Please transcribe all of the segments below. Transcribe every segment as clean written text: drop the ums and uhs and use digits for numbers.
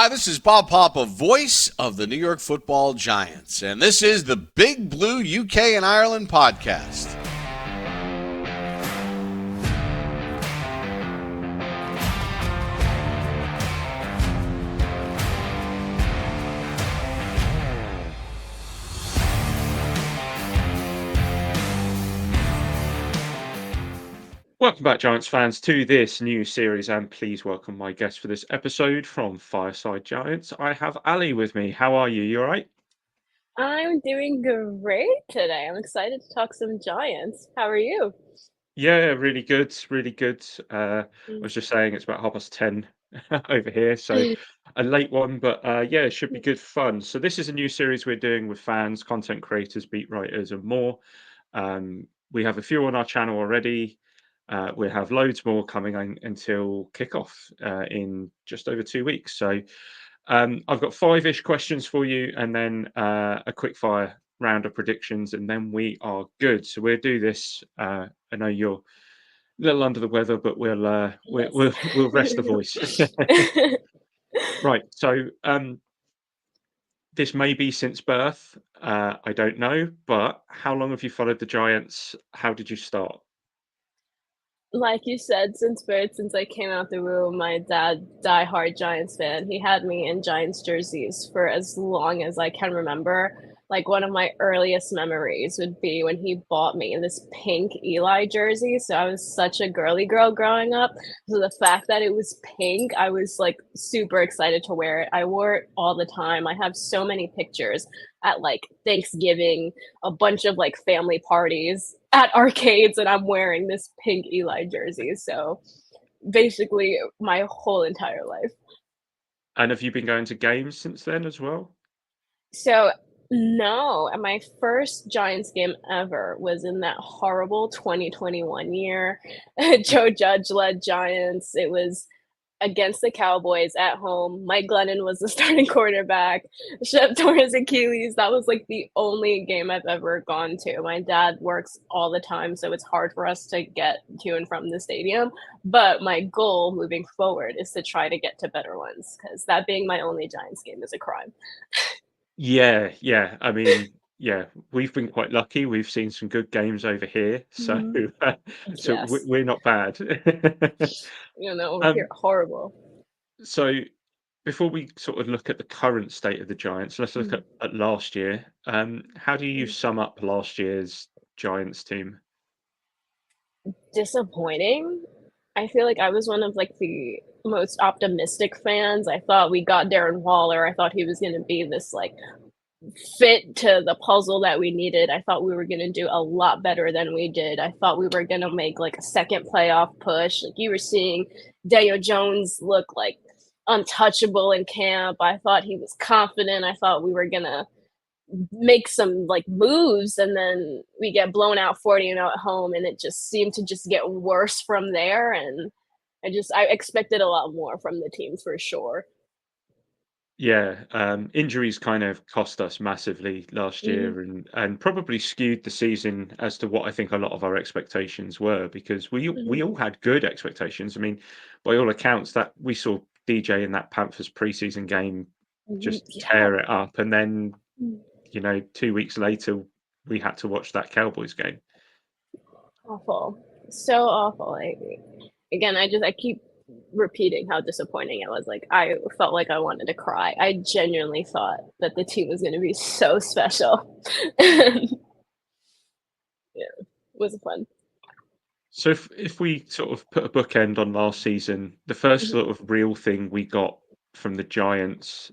Hi, this is Bob Papa, voice of the New York Football Giants, and this is the Big Blue UK and Ireland podcast. Welcome back, Giants fans, to this new series, and please welcome my guest for this episode from Fireside Giants. I have Ali with me. How are you? You all right? I'm doing great today. I'm excited to talk some Giants. How are you? Yeah, really good, really good. I Mm. was just saying it's about 10:30 over here, so a late one, but yeah, it should be good fun. So this is a new series we're doing with fans, content creators, beat writers, and more. We have a few on our channel already. We have loads more coming on until kickoff in just over 2 weeks. So I've got five-ish questions for you, and then a quick fire round of predictions, and then we are good. So we'll do this. I know you're a little under the weather, but Yes. we'll rest the voice. Right. So this may be since birth. I don't know, but how long have you followed the Giants? How did you start? Like you said, since birth, since I came out the womb, my dad, diehard Giants fan. He had me in Giants jerseys for as long as I can remember. Like one of my earliest memories would be when he bought me this pink Eli jersey. So I was such a girly girl growing up. So the fact that it was pink, I was like super excited to wear it. I wore it all the time. I have so many pictures at like Thanksgiving, a bunch of like family parties at arcades, and I'm wearing this pink Eli jersey. So basically, my whole entire life. And have you been going to games since then as well? So no, and my first Giants game ever was in that horrible 2021 year. Joe Judge led Giants. It was against the Cowboys at home. Mike Glennon was the starting quarterback. Shep tore his Achilles. That was like the only game I've ever gone to. My dad works all the time, so it's hard for us to get to and from the stadium. But my goal moving forward is to try to get to better ones, because that being my only Giants game is a crime. Yeah, yeah. I mean, yeah, we've been quite lucky. We've seen some good games over here, so Mhm. so Yes. we're not bad. Over here, Um, horrible. so before we sort of look at the current state of the Giants, let's look Mm. at last year. How do you Mm. sum up last year's Giants team? Disappointing. I feel like I was one of like the most optimistic fans. I thought we got Darren Waller. I thought he was going to be this like fit to the puzzle that we needed. I thought we were going to do a lot better than we did. I thought we were going to make like a second playoff push. Like you were seeing Daniel Jones look like untouchable in camp. I thought he was confident. I thought we were going to make some like moves, and then we get blown out 40-0 at home, and it just seemed to just get worse from there. And I expected a lot more from the team for sure. Yeah, injuries kind of cost us massively last Mhm. year, and probably skewed the season as to what I think a lot of our expectations were, because we Mhm. all had good expectations. I mean, by all accounts, that we saw DJ in that Panthers preseason game Mhm. just Yeah. tear it up, and then Mm. 2 weeks later we had to watch that Cowboys game. Awful, so awful. Again, I keep repeating how disappointing it was. Like I felt like I wanted to cry. I genuinely thought that the team was going to be so special. And yeah, it was fun. So if we sort of put a bookend on last season, the first Mhm. sort of real thing we got from the Giants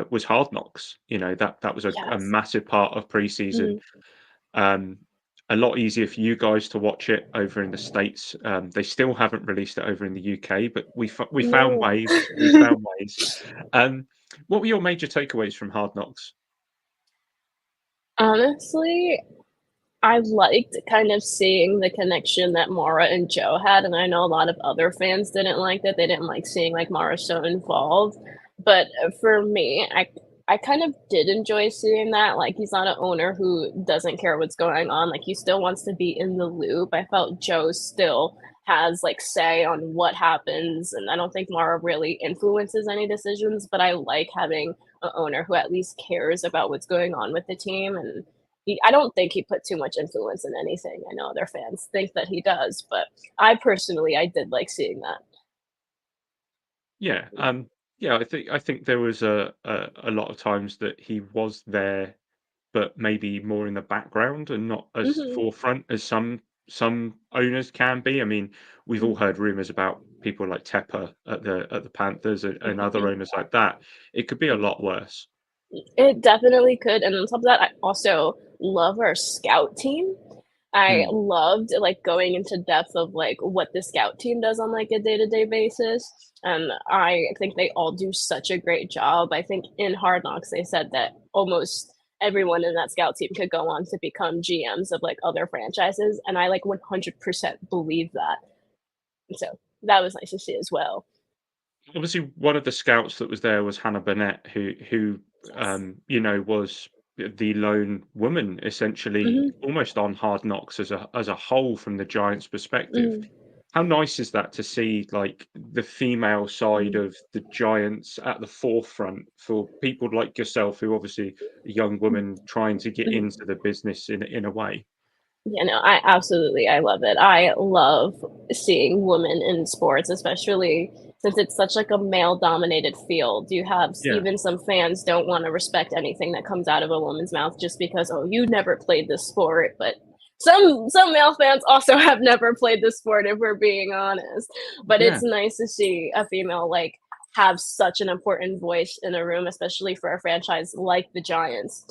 was Hard Knocks. That was a Yes. massive part of preseason. Mhm. Um, a lot easier for you guys to watch it over in the States. They still haven't released it over in the UK, but we found No. ways. We found ways. Um, what were your major takeaways from Hard Knocks? Honestly, I liked kind of seeing the connection that Mara and Joe had, and I know a lot of other fans didn't like that. They didn't like seeing like Mara so involved. But for me, I kind of did enjoy seeing that. Like he's not an owner who doesn't care what's going on. Like he still wants to be in the loop. I felt Joe still has like say on what happens, and I don't think Mara really influences any decisions, but I like having an owner who at least cares about what's going on with the team. And I don't think he put too much influence in anything. I know other fans think that he does, but I personally, I did like seeing that. Yeah, yeah, I think there was a lot of times that he was there, but maybe more in the background and not as Mhm. forefront as some owners can be. I mean, we've all Mhm. heard rumors about people like Tepper at the Panthers and other Mhm. owners like that. It could be a Mhm. lot worse. It definitely could, and on top of that, I also love our scout team. I Mm, loved, like, going into depth of, like, what the scout team does on, like, a day-to-day basis, and I think they all do such a great job. I think in Hard Knocks, they said that almost everyone in that scout team could go on to become GMs of, like, other franchises, and I, like, 100% believe that. So, that was nice to see as well. Obviously, one of the scouts that was there was Hannah Burnett, who Yes. was the lone woman essentially, Mhm. almost on Hard Knocks as a whole from the Giants' perspective. Mhm. How nice is that to see like the female side Mhm. of the Giants at the forefront for people like yourself, who obviously a young woman trying to get Mhm. into the business in a way. Yeah, no, I absolutely, I love it. I love seeing women in sports, especially since it's such like a male-dominated field. You have Yeah, even some fans don't want to respect anything that comes out of a woman's mouth just because, oh, you never played this sport. But some male fans also have never played this sport, if we're being honest. But yeah. it's nice to see a female like have such an important voice in a room, especially for a franchise like the Giants.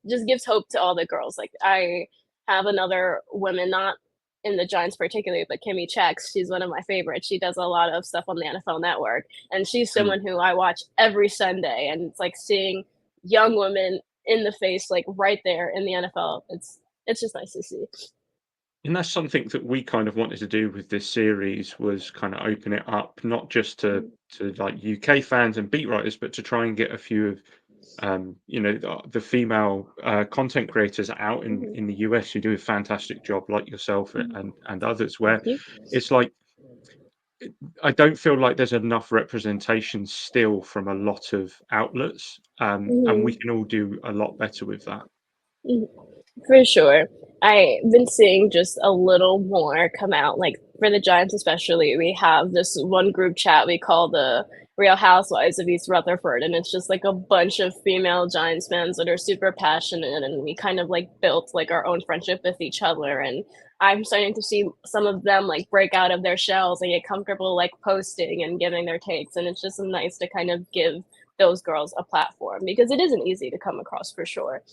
Just gives hope to all the girls. Like I have another woman, not in the Giants particularly, but Kimmy Checks. She's one of my favorites. She does a lot of stuff on the NFL Network, and she's Mm. someone who I watch every Sunday. And it's like seeing young women in the face, like right there in the NFL. It's just nice to see. And that's something that we kind of wanted to do with this series, was kind of open it up, not just Mhm, to like UK fans and beat writers, but to try and get a few of the female content creators out mhm, in the US who do a fantastic job, like yourself mhm. and others, Thank where you. it's like I don't feel like there's enough representation still from a lot of outlets, and we Mhm, can all do a lot better with that. mhm. For sure. I've been seeing just a little more come out, like, for the Giants especially, we have this one group chat we call the Real Housewives of East Rutherford, and it's just, like, a bunch of female Giants fans that are super passionate, and we kind of, like, built, like, our own friendship with each other, and I'm starting to see some of them, like, break out of their shells and get comfortable, like, posting and giving their takes, and it's just nice to kind of give those girls a platform because it isn't easy to come across for sure.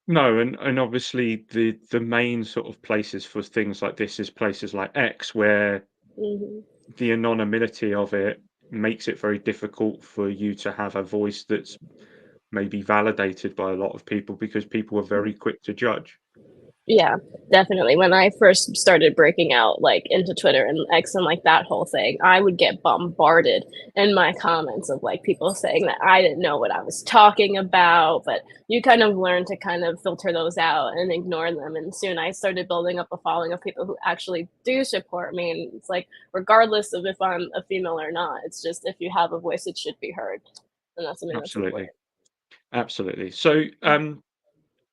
No, and obviously the main sort of places for things like this is places like X, where Mhm. the anonymity of it makes it very difficult for you to have a voice that's maybe validated by a lot of people, because people are very quick to judge. Yeah, definitely. When I first started breaking out, like, into Twitter and X and, like, that whole thing, I would get bombarded in my comments of, like, people saying that I didn't know what I was talking about, but you kind of learn to kind of filter those out and ignore them, and soon I started building up a following of people who actually do support me, and it's like, regardless of if I'm a female or not, it's just if you have a voice, it should be heard, and that's something that's Absolutely, important. absolutely. So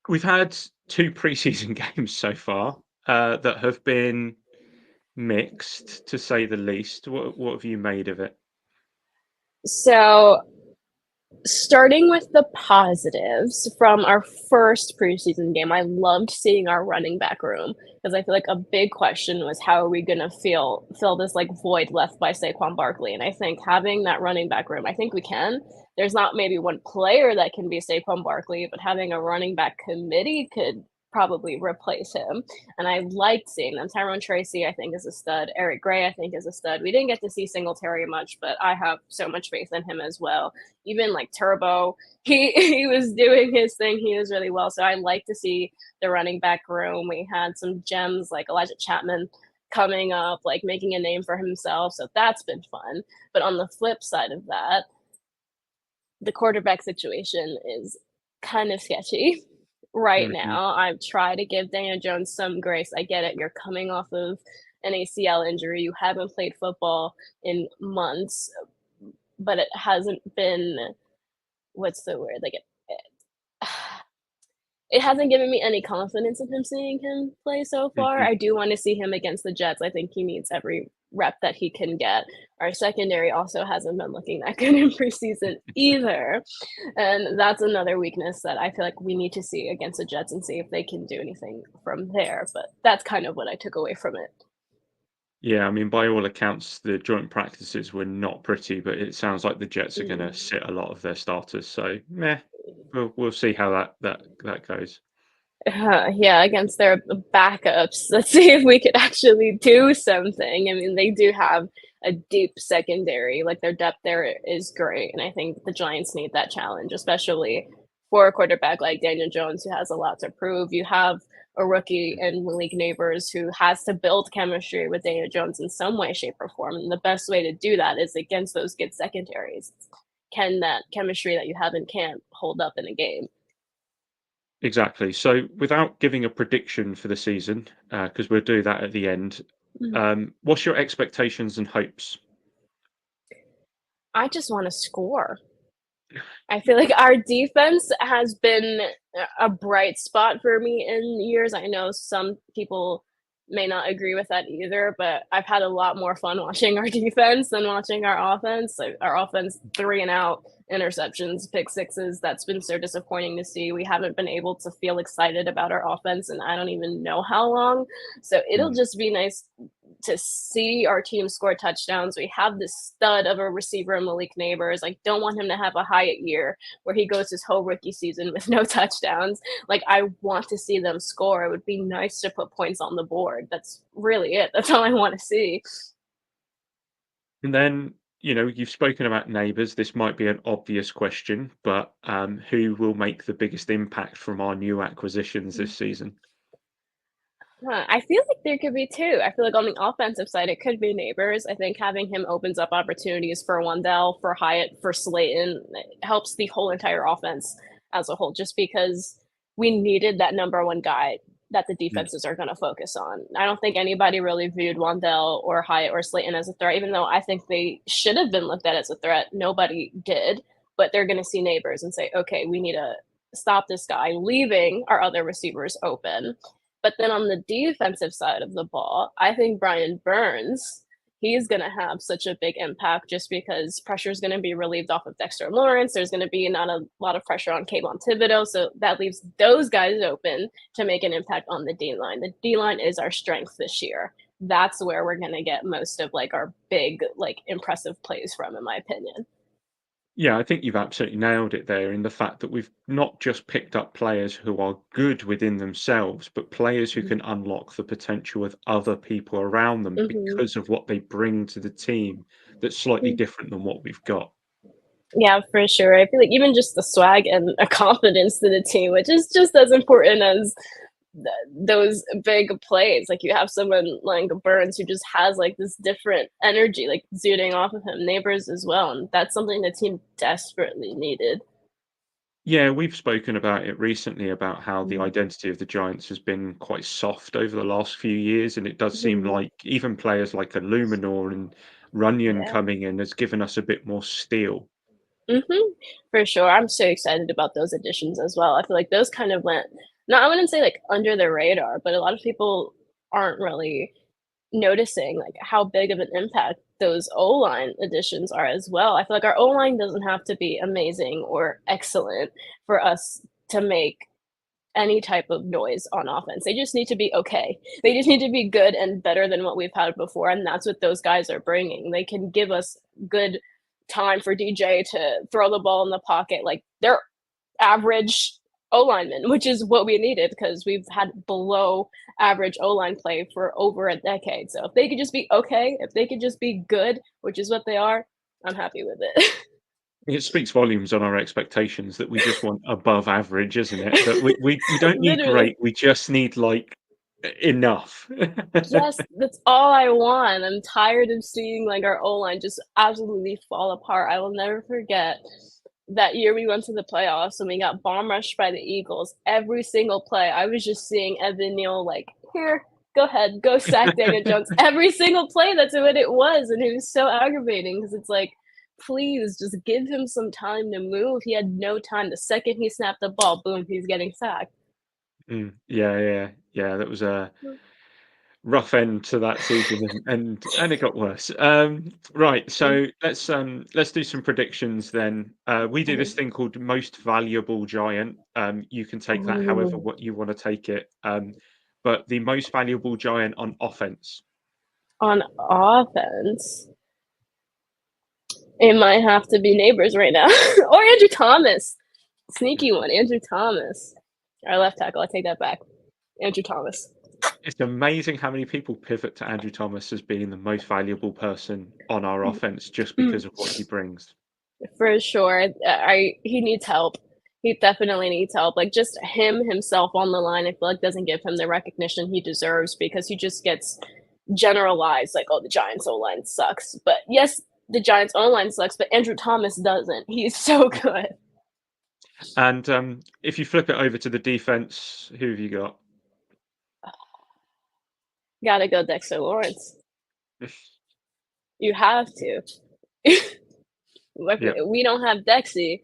we've had two preseason games so far that have been mixed, to say the least. What have you made of it? So starting with the positives from our first preseason game, I loved seeing our running back room because I feel like a big question was how are we gonna fill this like void left by Saquon Barkley? And I think having that running back room, I think we can. There's not maybe one player that can be Saquon Barkley, but having a running back committee could probably replace him. And I liked seeing them. Tyrone Tracy, I think, is a stud. Eric Gray, I think, is a stud. We didn't get to see Singletary much, but I have so much faith in him as well. Even like Turbo, he was doing his thing. He was really well. So I like to see the running back room. We had some gems like Elijah Chapman coming up, like making a name for himself. So that's been fun. But on the flip side of that, the quarterback situation is kind of sketchy right Hmm. now. I've tried to give Daniel Jones some grace. I get it. You're coming off of an ACL injury. You haven't played football in months, but it hasn't been, what's the word? Like it hasn't given me any confidence in him seeing him play so far. Mhm. I do wanna see him against the Jets. I think he needs every rep that he can get. Our secondary also hasn't been looking that good in preseason either, and that's another weakness that I feel like we need to see against the Jets and see if they can do anything from there, but that's kind of what I took away from it. Yeah, I mean, by all accounts, the joint practices were not pretty, but it sounds like the Jets are going to Mm. sit a lot of their starters. So, meh, we'll see how that goes. Yeah, against their backups. Let's see if we could actually do something. I mean, they do have a deep secondary. Like their depth there is great, and I think the Giants need that challenge, especially for a quarterback like Daniel Jones, who has a lot to prove. You have a rookie in Malik Neighbors who has to build chemistry with Daniel Jones in some way, shape, or form, and the best way to do that is against those good secondaries. Can that chemistry that you have in camp hold up in a game? Exactly. So, without giving a prediction for the season, because we'll do that at the end, what's your expectations and hopes? I just want to score. I feel like our defense has been a bright spot for me in years. I know some people may not agree with that either, but I've had a lot more fun watching our defense than watching our offense. Like our offense, 3 and out, interceptions, pick sixes. That's been so disappointing to see. We haven't been able to feel excited about our offense, and I don't even know how long. So it'll Mm. just be nice to see our team score touchdowns. We have this stud of a receiver, Malik Neighbors. I don't want him to have a Hyatt year where he goes his whole rookie season with no touchdowns. Like, I want to see them score. It would be nice to put points on the board. That's really it. That's all I want to see. And then, you've spoken about neighbours. This might be an obvious question, but who will make the biggest impact from our new acquisitions this season? I feel like there could be two. I feel like on the offensive side, it could be Neighbors. I think having him opens up opportunities for Wandell, for Hyatt, for Slayton. It helps the whole entire offense as a whole, just because we needed that number one guy that the Mm. defenses are going to focus on. I don't think anybody really viewed Wandell or Hyatt or Slayton as a threat, even though I think they should have been looked at as a threat. Nobody did, but they're going to see Neighbors and say, okay, we need to stop this guy, leaving our other receivers open. But then on the defensive side of the ball, I think Brian Burns, he's going to have such a big impact just because pressure is going to be relieved off of Dexter Lawrence. There's going to be not a lot of pressure on Kayvon Thibodeau. So that leaves those guys open to make an impact on the D line. The D line is our strength this year. That's where we're going to get most of like our big, like impressive plays from, in my opinion. Yeah, I think you've absolutely nailed it there in the fact that we've not just picked up players who are good within themselves, but players who can unlock the potential with other people around them Mm-hmm. because of what they bring to the team that's slightly different than what we've got. Yeah, for sure. I feel like even just the swag and a confidence to the team, which is just as important as those big plays. Like you have someone like Burns who just has like this different energy, like zooting off of him. Neighbors as well, and that's something the team desperately needed. Yeah, we've spoken about it recently about how the Mhm. identity of the Giants has been quite soft over the last few years, and it does seem Mhm. like even players like Illuminor and Runyon Yeah. coming in has given us a bit more steel. For sure. I'm so excited about those additions as well. I feel like those kind of went, no, I wouldn't say like under the radar, but a lot of people aren't really noticing like how big of an impact those O-line additions are as well. I feel like our O-line doesn't have to be amazing or excellent for us to make any type of noise on offense. They just need to be okay. They just need to be good and better than what we've had before, and that's what those guys are bringing. They can give us good time for DJ to throw the ball in the pocket. Like they're average O linemen, which is what we needed because we've had below average O line play for over a decade. So if they could just be okay, if they could just be good, which is what they are, I'm happy with it. It speaks volumes on our expectations that we just want above average, isn't it? That we don't need Literally. great, we just need like enough. Yes, that's all I want. I'm tired of seeing like our O line just absolutely fall apart. I will never forget that year we went to the playoffs and we got bomb rushed by the Eagles. Every single play, I was just seeing Evan Neal like here, go ahead, go sack Daniel Jones. Every single play, that's what it was, and it was so aggravating because it's like, please just give him some time to move. He had no time. The second he snapped the ball, boom, he's getting sacked. Yeah. That was a rough end to that season, and it got worse. Right, so let's do some predictions then. We do this thing called most valuable giant. You can take that however Ooh. what you want to take it. But the most valuable giant on offense. On offense, it might have to be Neighbors right now, or Andrew Thomas. Sneaky one, Andrew Thomas. Our left tackle. I take that back. Andrew Thomas. It's amazing how many people pivot to Andrew Thomas as being the most valuable person on our offense just because of what he brings. For sure. He needs help. He definitely needs help. Like, just himself on the line, I feel like doesn't give him the recognition he deserves because he just gets generalized like, oh, the Giants O-line sucks. But yes, the Giants O-line sucks, but Andrew Thomas doesn't. He's so good. And if you flip it over to the defense, who have you got? Gotta go Dexter Lawrence. You have to. Yeah. We don't have Dexy.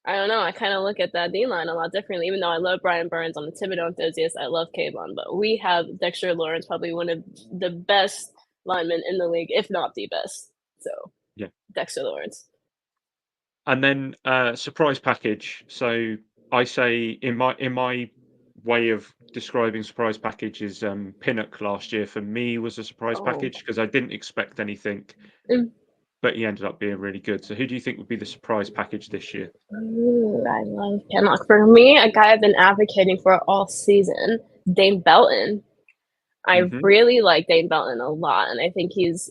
I don't know. I kind of look at that D line a lot differently. Even though I love Brian Burns, I'm a Thibodeau enthusiast. I love Kayvon, but we have Dexter Lawrence, probably one of the best linemen in the league, if not the best. So, Yeah. Dexter Lawrence. And then surprise package. So I say in my way of describing surprise package is Pinnock last year for me was a surprise package because I didn't expect anything, but he ended up being really good. So who do you think would be the surprise package this year? Ooh, I love Pinnock. For me, a guy I've been advocating for all season, Dane Belton. I really like Dane Belton a lot, and I think he's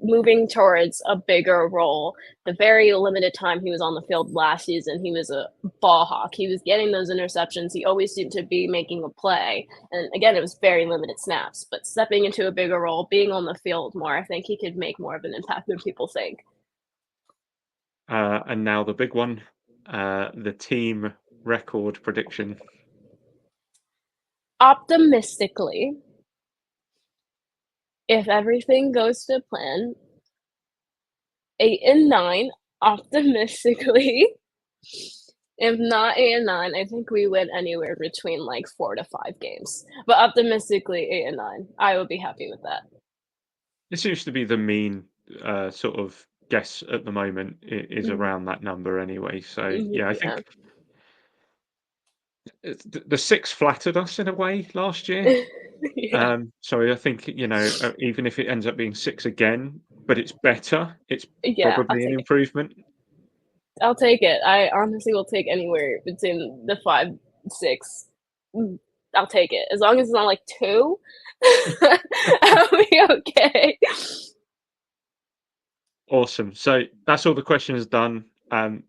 moving towards a bigger role. The very limited time he was on the field last season, he was a ball hawk. He was getting those interceptions. He always seemed to be making a play. And again, it was very limited snaps. But stepping into a bigger role, being on the field more, I think he could make more of an impact than people think. And now the big one, the team record prediction. Optimistically, if everything goes to plan, 8-9, optimistically. If not 8-9, I think we win anywhere between like 4 to 5 games. But optimistically, 8-9, I would be happy with that. It seems to be the mean sort of guess at the moment is around that number anyway. So yeah, I think the 6 flattered us in a way last year. Yeah. So I think even if it ends up being 6 again, but it's better, it's Yeah, I'll probably an take it. improvement. I'll take it. I honestly will take anywhere between the 5, 6. I'll take it. As long as it's not like 2, I'll be okay. Awesome. So that's all the questions done.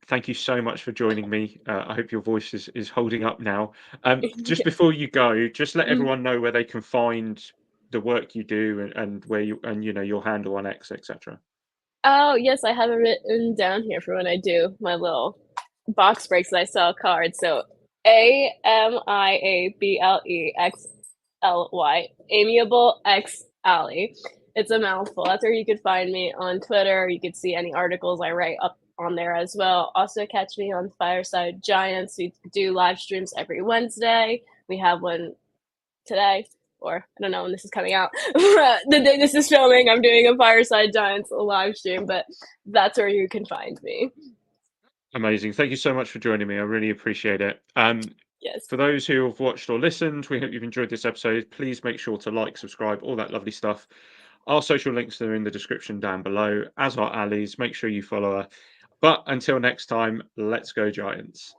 Thank you so much for joining me. I hope your voice is holding up now. Just Yeah. before you go, just let everyone know where they can find the work you do and where you and your handle on X, etc. Oh, yes, I have it written down here for when I do my little box breaks that I sell cards. So AMIABLEXLY, Amiable X Alley. It's a mouthful. That's where you could find me on Twitter. You could see any articles I write up on there as well. Also catch me on Fireside Giants. We do live streams every Wednesday. We have one today, or I don't know when this is coming out. The day this is filming, I'm doing a Fireside Giants live stream, but that's where you can find me. Amazing. Thank you so much for joining me. I really appreciate it. Yes. For those who have watched or listened, we hope you've enjoyed this episode. Please make sure to like, subscribe, all that lovely stuff. Our social links are in the description down below, as are Ali's. Make sure you follow her. But until next time, let's go Giants.